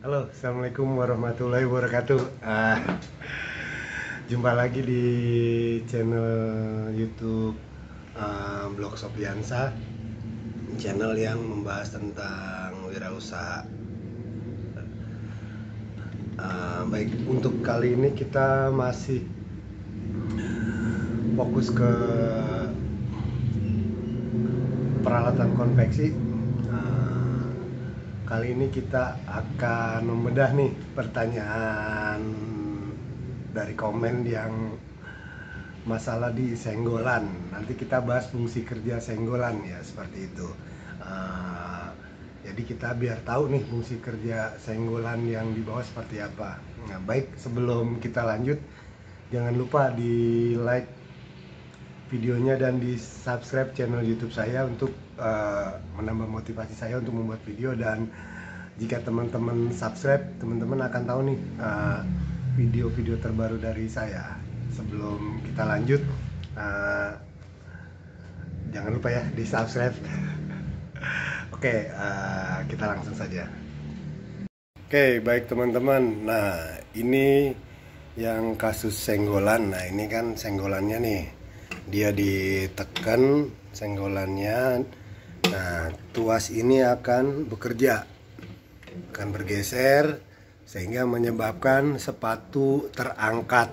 Halo, assalamualaikum warahmatullahi wabarakatuh. Jumpa lagi di channel YouTube Blog Sopiansa, channel yang membahas tentang wirausaha. Baik, untuk kali ini kita masih fokus ke peralatan konveksi. Kali ini kita akan membedah nih pertanyaan dari komen yang masalah di senggolan. Nanti kita bahas fungsi kerja senggolan ya, seperti itu. Jadi kita biar tahu nih fungsi kerja senggolan yang di bawah seperti apa. Nah, baik, sebelum kita lanjut, jangan lupa di like videonya dan di subscribe channel YouTube saya untuk menambah motivasi saya untuk membuat video. Dan jika teman-teman subscribe, teman-teman akan tahu nih video-video terbaru dari saya. Sebelum kita lanjut, jangan lupa ya di subscribe. Oke, kita langsung saja. Oke, baik teman-teman. Nah, ini yang kasus senggolan. Nah, ini kan senggolannya nih, dia ditekan senggolannya. Nah, tuas ini akan bekerja, akan bergeser sehingga menyebabkan sepatu terangkat.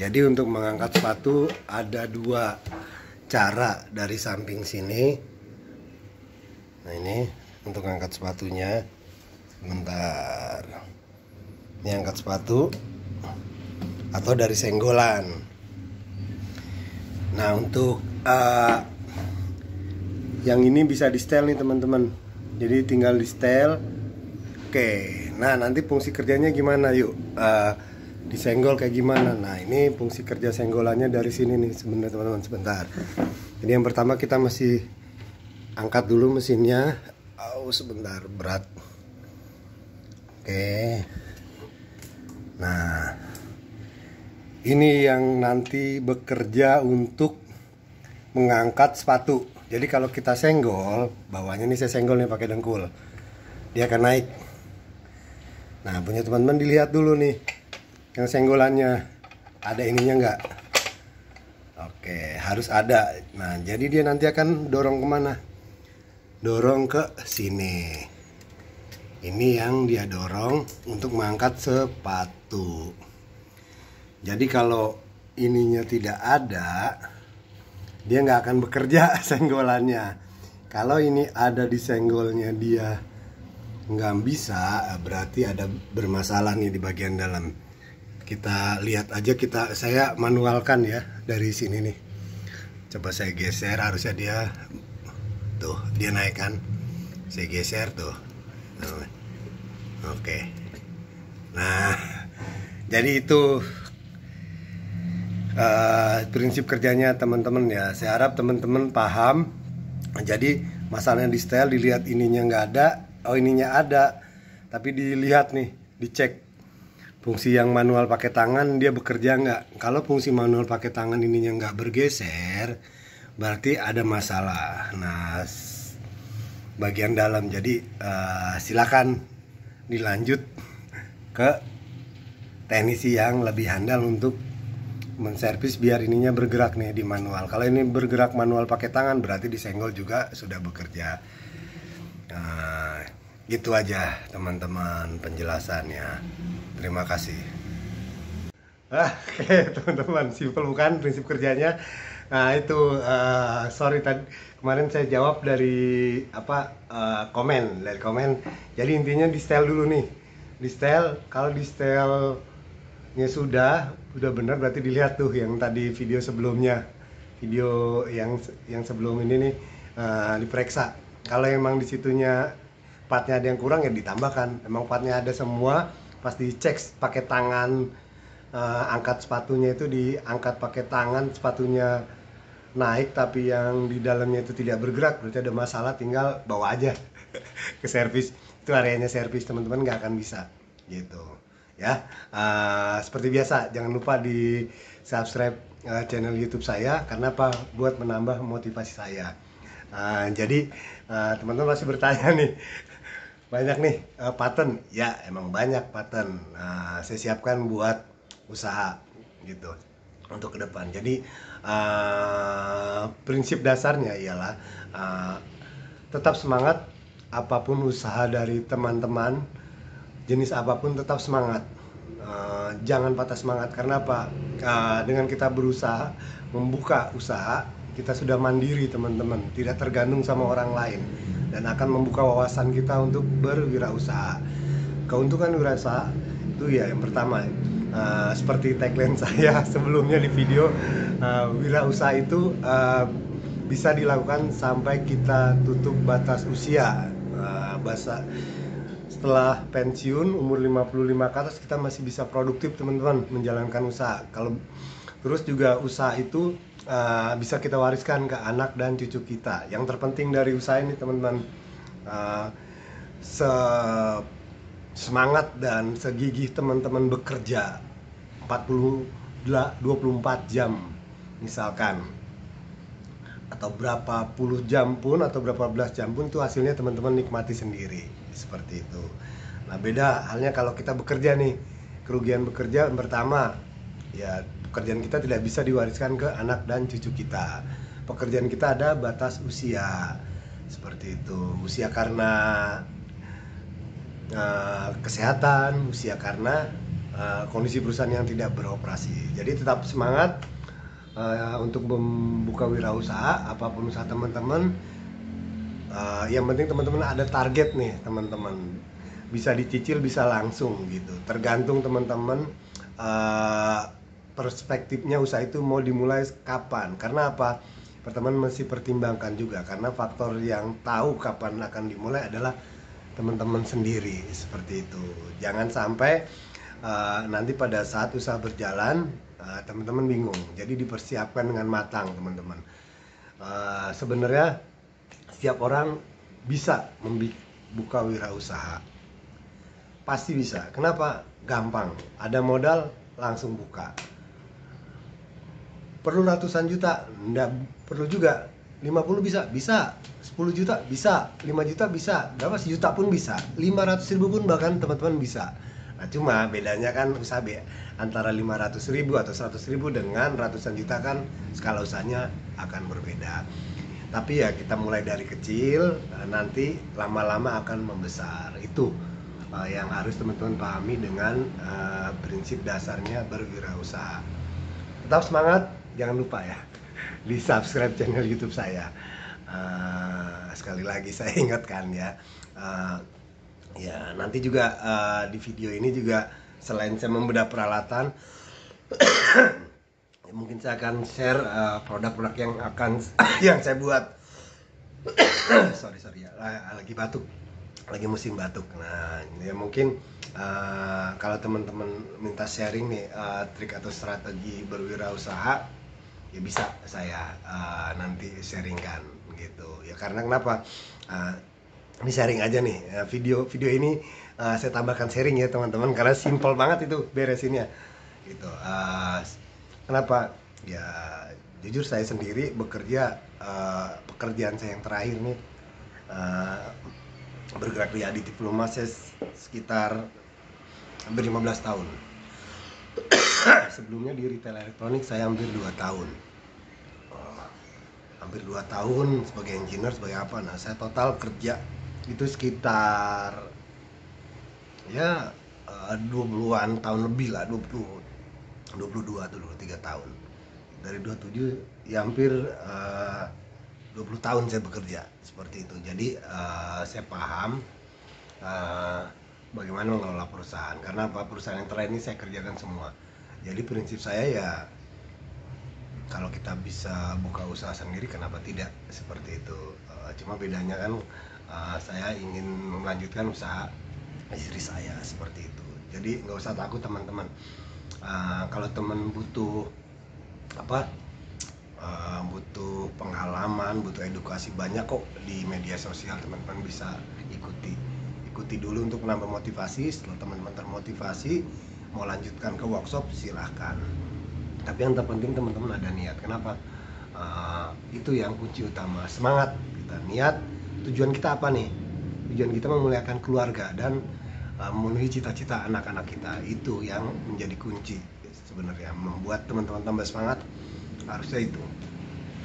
Jadi untuk mengangkat sepatu ada dua cara dari samping sini. Nah, ini untuk angkat sepatunya. Sebentar, ini angkat sepatu atau dari senggolan. Nah, untuk yang ini bisa di setel nih teman-teman. Jadi tinggal di setel. Oke, nah nanti fungsi kerjanya gimana yuk? Disenggol kayak gimana? Nah, ini fungsi kerja senggolannya dari sini nih sebenarnya teman-teman. Sebentar. Jadi yang pertama kita masih angkat dulu mesinnya. Sebentar, berat. Oke. Nah, ini yang nanti bekerja untuk mengangkat sepatu. Jadi kalau kita senggol, bawahnya nih saya senggol nih pakai dengkul, dia akan naik. Nah, punya teman-teman dilihat dulu nih, yang senggolannya ada ininya nggak? Oke, harus ada. Nah, jadi dia nanti akan dorong kemana? Dorong ke sini. Ini yang dia dorong untuk mengangkat sepatu. Jadi kalau ininya tidak ada, dia nggak akan bekerja senggolannya. Kalau ini ada di senggolnya dia nggak bisa, berarti ada bermasalah nih di bagian dalam. Kita lihat aja, saya manualkan ya dari sini nih. Coba saya geser, harusnya dia tuh, dia naik kan. Saya geser tuh. Oke. Nah, jadi itu prinsip kerjanya teman-teman ya. Saya harap teman-teman paham. Jadi masalahnya di setel, dilihat ininya nggak ada, oh ininya ada, tapi dilihat nih, dicek fungsi yang manual pakai tangan dia bekerja nggak. Kalau fungsi manual pakai tangan ininya nggak bergeser, berarti ada masalah. Nah, bagian dalam. Jadi silakan dilanjut ke teknisi yang lebih handal untuk menservis biar ininya bergerak nih di manual. Kalau ini bergerak manual pakai tangan, berarti disenggol juga sudah bekerja. Nah, gitu aja teman-teman penjelasannya. Terima kasih. Oke teman-teman, simple bukan prinsip kerjanya? Nah itu, sorry tadi kemarin saya jawab dari komen, Jadi intinya di setel dulu nih, di setel. Kalau di setelnya sudah benar, berarti dilihat tuh yang tadi video sebelumnya, video yang sebelum ini nih, diperiksa. Kalau emang di situnya partnya ada yang kurang ya ditambahkan. Emang partnya ada semua, pas dicek pakai tangan. Angkat sepatunya itu diangkat pakai tangan, sepatunya naik tapi yang di dalamnya itu tidak bergerak, berarti ada masalah. Tinggal bawa aja ke servis. Itu areanya servis, teman-teman nggak akan bisa gitu ya. Seperti biasa, jangan lupa di subscribe channel YouTube saya. Karena apa? Buat menambah motivasi saya. Jadi teman-teman masih bertanya nih, Banyak nih pattern, ya emang banyak pattern. Saya siapkan buat usaha gitu untuk ke depan. Jadi prinsip dasarnya ialah uh, tetap semangat, apapun usaha dari teman-teman, jenis apapun tetap semangat. Jangan patah semangat karena apa? Dengan kita berusaha membuka usaha, kita sudah mandiri teman-teman, tidak tergantung sama orang lain dan akan membuka wawasan kita untuk berwirausaha. Keuntungan wirausaha itu ya yang pertama, seperti tagline saya sebelumnya di video, wirausaha itu bisa dilakukan sampai kita tutup batas usia. Setelah pensiun umur 55 ke atas kita masih bisa produktif teman-teman menjalankan usaha. Kalau terus juga usaha itu bisa kita wariskan ke anak dan cucu kita. Yang terpenting dari usaha ini teman-teman, semangat dan segigih teman-teman bekerja 24 jam misalkan, atau berapa puluh jam pun atau berapa belas jam pun, itu hasilnya teman-teman nikmati sendiri seperti itu. Nah beda halnya kalau kita bekerja nih, kerugian bekerja pertama ya, pekerjaan kita tidak bisa diwariskan ke anak dan cucu kita. Pekerjaan kita ada batas usia seperti itu, usia karena kesehatan, usia karena kondisi perusahaan yang tidak beroperasi. Jadi tetap semangat untuk membuka wirausaha, apapun usaha teman-teman. Yang penting teman-teman ada target nih teman-teman, bisa dicicil bisa langsung gitu, tergantung teman-teman perspektifnya usaha itu mau dimulai kapan. Karena apa? Pertama mesti pertimbangkan juga, karena faktor yang tahu kapan akan dimulai adalah teman-teman sendiri seperti itu. Jangan sampai nanti pada saat usaha berjalan teman-teman bingung. Jadi dipersiapkan dengan matang teman-teman. Sebenarnya setiap orang bisa membuka wirausaha, pasti bisa. Kenapa? Gampang, ada modal langsung buka. Perlu ratusan juta? Nggak perlu juga. 50 bisa? Bisa. 10 juta? Bisa. 5 juta? Bisa. Berapa? Sejuta pun bisa. 500.000 pun bahkan teman-teman bisa. Nah cuma bedanya kan usaha antara 500.000 atau 100.000 dengan ratusan juta kan skala usahanya akan berbeda. Tapi ya kita mulai dari kecil, nanti lama-lama akan membesar. Itu yang harus teman-teman pahami dengan prinsip dasarnya berwirausaha. Tetap semangat, jangan lupa ya di subscribe channel YouTube saya. Sekali lagi saya ingatkan ya. Ya nanti juga di video ini juga selain saya membedah peralatan, mungkin saya akan share produk-produk yang akan yang saya buat. sorry ya, lagi batuk, lagi musim batuk. Nah ya mungkin kalau teman-teman minta sharing nih trik atau strategi berwirausaha, ya bisa saya nanti sharingkan gitu ya. Karena kenapa? Ini sharing aja nih, video ini saya tambahkan sharing ya teman-teman, karena simple banget itu beresinnya gitu. Kenapa? Ya jujur saya sendiri bekerja, pekerjaan saya yang terakhir nih bergerak di aditif pelumas, saya sekitar hampir 15 tahun. Sebelumnya di retail elektronik saya hampir 2 tahun. Hampir 2 tahun sebagai engineer, sebagai apa. Nah saya total kerja itu sekitar ya 20-an tahun lebih lah, 22 dulu, 3 tahun. Dari 27 ya hampir 20 tahun saya bekerja seperti itu. Jadi saya paham bagaimana mengelola perusahaan. Karena apa? Perusahaan yang terakhir ini saya kerjakan semua. Jadi prinsip saya ya, kalau kita bisa buka usaha sendiri kenapa tidak, seperti itu. Cuma bedanya kan saya ingin melanjutkan usaha istri saya seperti itu. Jadi nggak usah takut teman-teman. Kalau teman butuh butuh pengalaman, butuh edukasi, banyak kok di media sosial, teman-teman bisa ikuti dulu untuk menambah motivasi. Setelah teman-teman termotivasi mau lanjutkan ke workshop silahkan, tapi yang terpenting teman-teman ada niat. Kenapa? Itu yang kunci utama, semangat kita, niat, tujuan kita apa nih. Tujuan kita memuliakan keluarga dan memenuhi cita-cita anak-anak kita. Itu yang menjadi kunci sebenarnya, membuat teman-teman tambah semangat. Harusnya itu.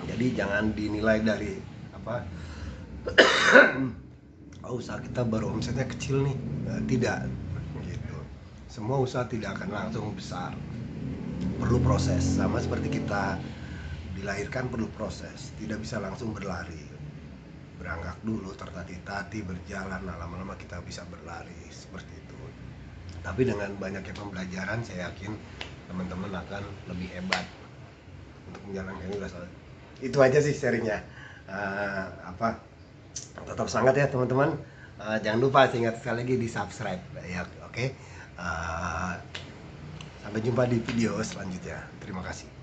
Jadi jangan dinilai dari apa usaha kita baru omsetnya kecil nih. Tidak gitu. Semua usaha tidak akan langsung besar, perlu proses. Sama seperti kita dilahirkan perlu proses, tidak bisa langsung berlari. Beranggak dulu, tertatih-tatih, berjalan, lama-lama kita bisa berlari, seperti itu. Tapi dengan banyaknya pembelajaran, saya yakin teman-teman akan lebih hebat untuk menjalankan usaha. Itu aja sih sharingnya. Tetap semangat ya teman-teman. Jangan lupa, ingat sekali lagi di subscribe ya, oke? Sampai jumpa di video selanjutnya. Terima kasih.